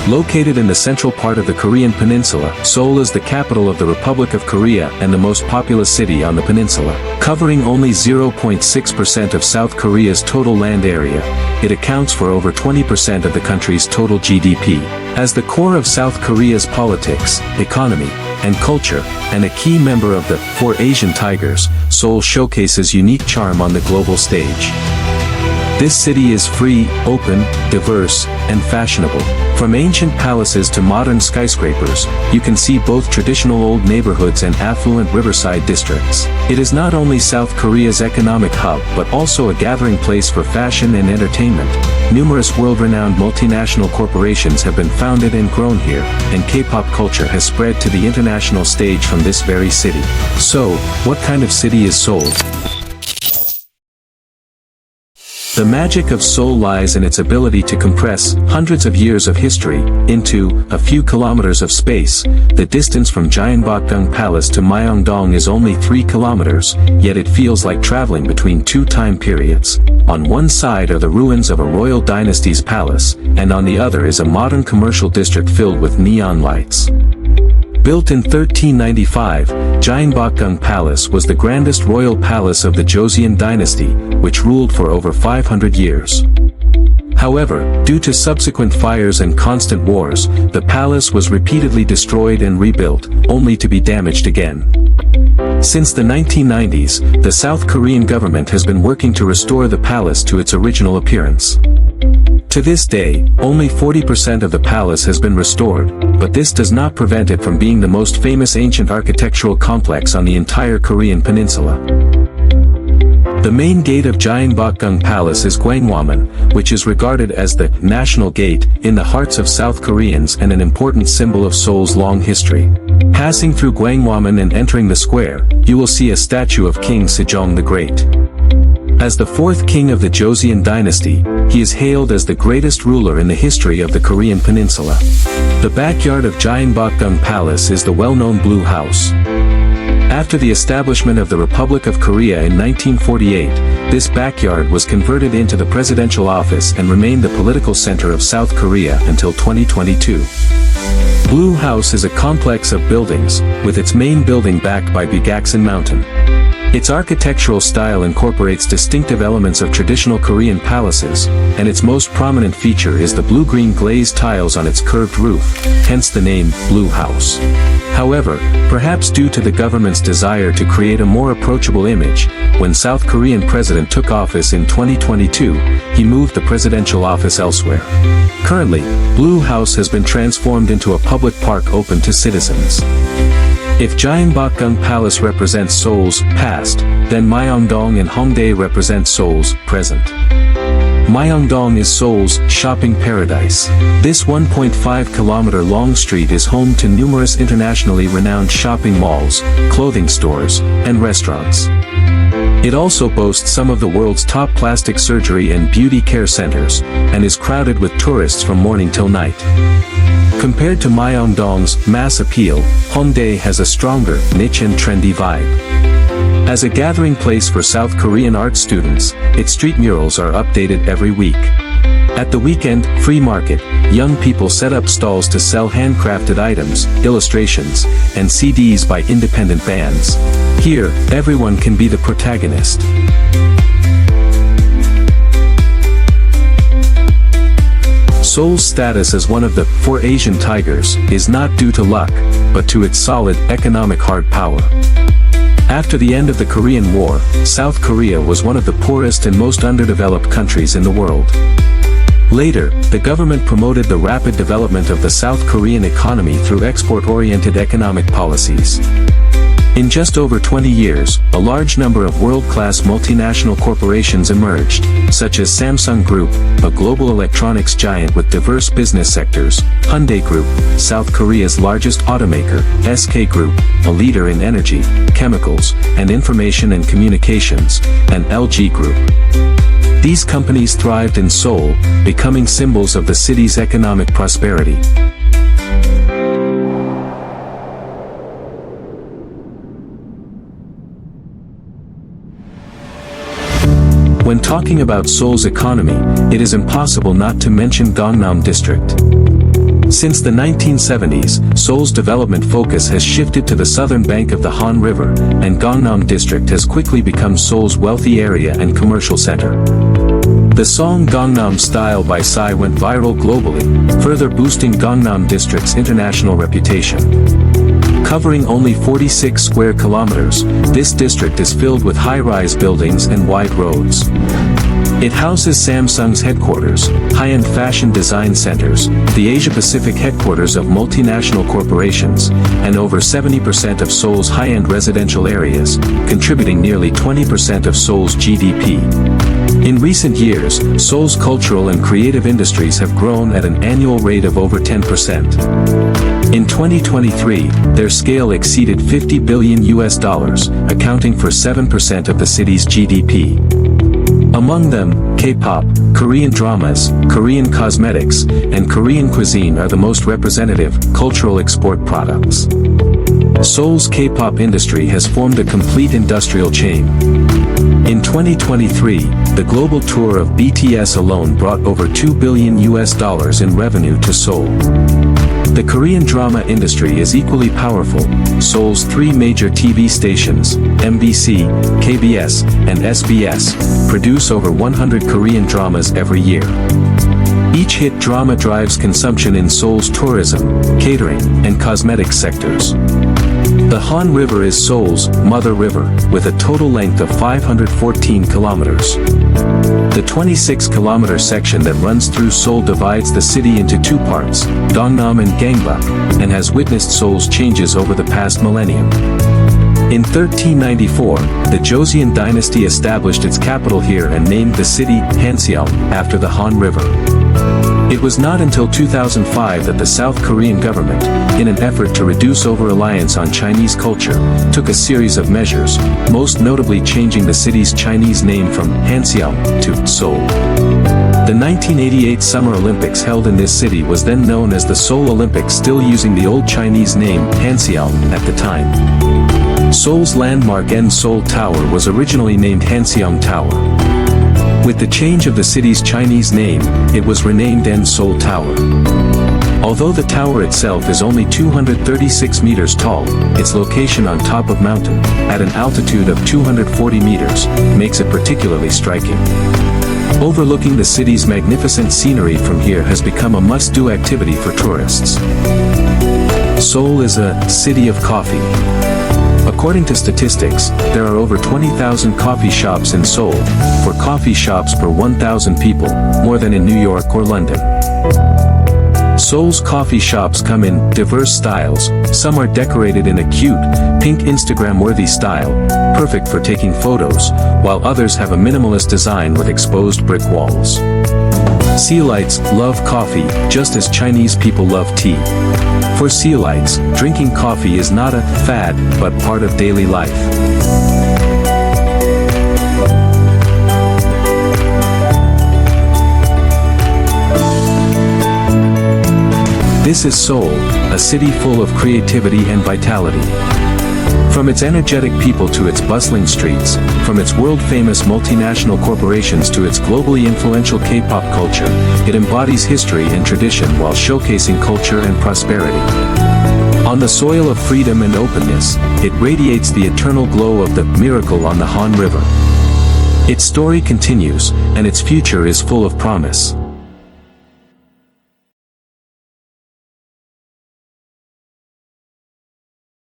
Located in the central part of the Korean Peninsula, Seoul is the capital of the Republic of Korea and the most populous city on the peninsula. Covering only 0.6% of South Korea's total land area, it accounts for over 20% of the country's total GDP. As the core of South Korea's politics, economy, and culture, and a key member of the Four Asian Tigers, Seoul showcases unique charm on the global stage. This city is free, open, diverse, and fashionable. From ancient palaces to modern skyscrapers, you can see both traditional old neighborhoods and affluent riverside districts. It is not only South Korea's economic hub but also a gathering place for fashion and entertainment. Numerous world-renowned multinational corporations have been founded and grown here, and K-pop culture has spread to the international stage from this very city. So, what kind of city is Seoul? The magic of Seoul lies in its ability to compress hundreds of years of history into a few kilometers of space. The distance from Gyeongbokgung Palace to Myeong-dong is only 3 kilometers, yet it feels like traveling between two time periods. On one side are the ruins of a royal dynasty's palace, and on the other is a modern commercial district filled with neon lights. Built in 1395, Gyeongbokgung Palace was the grandest royal palace of the Joseon dynasty, which ruled for over 500 years. However, due to subsequent fires and constant wars, the palace was repeatedly destroyed and rebuilt, only to be damaged again. Since the 1990s, the South Korean government has been working to restore the palace to its original appearance. To this day, only 40% of the palace has been restored, but this does not prevent it from being the most famous ancient architectural complex on the entire Korean peninsula. The main gate of Gyeongbokgung Palace is Gyeongwamun, which is regarded as the national gate in the hearts of South Koreans and an important symbol of Seoul's long history. Passing through Gyeongwamun and entering the square, you will see a statue of King Sejong the Great. As the fourth king of the Joseon dynasty, he is hailed as the greatest ruler in the history of the Korean peninsula. The backyard of Gyeongbokgung Palace is the well-known Blue House. After the establishment of the Republic of Korea in 1948, this backyard was converted into the presidential office and remained the political center of South Korea until 2022. Blue House is a complex of buildings, with its main building backed by Bugaksan Mountain. Its architectural style incorporates distinctive elements of traditional Korean palaces, and its most prominent feature is the blue-green glazed tiles on its curved roof, hence the name Blue House. However, perhaps due to the government's desire to create a more approachable image, when South Korean president took office in 2022, he moved the presidential office elsewhere. Currently, Blue House has been transformed into a public park open to citizens. If Gyeongbokgung Palace represents Seoul's past, then Myeong-dong and Hongdae represent Seoul's present. Myeong-dong is Seoul's shopping paradise. This 1.5-kilometer long street is home to numerous internationally renowned shopping malls, clothing stores, and restaurants. It also boasts some of the world's top plastic surgery and beauty care centers, and is crowded with tourists from morning till night. Compared to Myeong-dong's mass appeal, Hongdae has a stronger, niche and trendy vibe. As a gathering place for South Korean art students, its street murals are updated every week. At the weekend free market, young people set up stalls to sell handcrafted items, illustrations, and CDs by independent bands. Here, everyone can be the protagonist. Seoul's status as one of the Four Asian Tigers is not due to luck, but to its solid economic hard power. After the end of the Korean War, South Korea was one of the poorest and most underdeveloped countries in the world. Later, the government promoted the rapid development of the South Korean economy through export-oriented economic policies. In just over 20 years, a large number of world-class multinational corporations emerged, such as Samsung Group, a global electronics giant with diverse business sectors, Hyundai Group, South Korea's largest automaker, SK Group, a leader in energy, chemicals, and information and communications, and LG Group. These companies thrived in Seoul, becoming symbols of the city's economic prosperity. When talking about Seoul's economy, it is impossible not to mention Gangnam District. Since the 1970s, Seoul's development focus has shifted to the southern bank of the Han River, and Gangnam district has quickly become Seoul's wealthy area and commercial center. The song Gangnam Style by Psy went viral globally, further boosting Gangnam district's international reputation. Covering only 46 square kilometers, this district is filled with high-rise buildings and wide roads. It houses Samsung's headquarters, high-end fashion design centers, the Asia-Pacific headquarters of multinational corporations, and over 70% of Seoul's high-end residential areas, contributing nearly 20% of Seoul's GDP. In recent years, Seoul's cultural and creative industries have grown at an annual rate of over 10%. In 2023, their scale exceeded $50 billion, accounting for 7% of the city's GDP. Among them, K-pop, Korean dramas, Korean cosmetics, and Korean cuisine are the most representative cultural export products. Seoul's K-pop industry has formed a complete industrial chain. In 2023, the global tour of BTS alone brought over $2 billion in revenue to Seoul. The Korean drama industry is equally powerful. Seoul's three major TV stations, MBC, KBS, and SBS, produce over 100 Korean dramas every year. Each hit drama drives consumption in Seoul's tourism, catering, and cosmetics sectors. The Han River is Seoul's mother river, with a total length of 514 kilometers. The 26-kilometer section that runs through Seoul divides the city into two parts, Gangnam and Gangnam, and has witnessed Seoul's changes over the past millennium. In 1394, the Joseon dynasty established its capital here and named the city Hanseong after the Han River. It was not until 2005 that the South Korean government, in an effort to reduce over-reliance on Chinese culture, took a series of measures, most notably changing the city's Chinese name from Hanseong to Seoul. The 1988 Summer Olympics held in this city was then known as the Seoul Olympics, still using the old Chinese name Hanseong at the time. Seoul's landmark Seoul Tower was originally named Hanseong Tower. With the change of the city's Chinese name, it was renamed Seoul Tower. Although the tower itself is only 236 meters tall, its location on top of mountain, at an altitude of 240 meters, makes it particularly striking. Overlooking the city's magnificent scenery from here has become a must-do activity for tourists. Seoul is a city of coffee. According to statistics, there are over 20,000 coffee shops in Seoul, for coffee shops per 1,000 people, more than in New York or London. Seoul's coffee shops come in diverse styles. Some are decorated in a cute, pink Instagram-worthy style, perfect for taking photos, while others have a minimalist design with exposed brick walls. Seoulites love coffee, just as Chinese people love tea. For Seoulites, drinking coffee is not a fad, but part of daily life. This is Seoul, a city full of creativity and vitality. From its energetic people to its bustling streets, from its world-famous multinational corporations to its globally influential K-pop culture, it embodies history and tradition while showcasing culture and prosperity. On the soil of freedom and openness, it radiates the eternal glow of the miracle on the Han River. Its story continues, and its future is full of promise.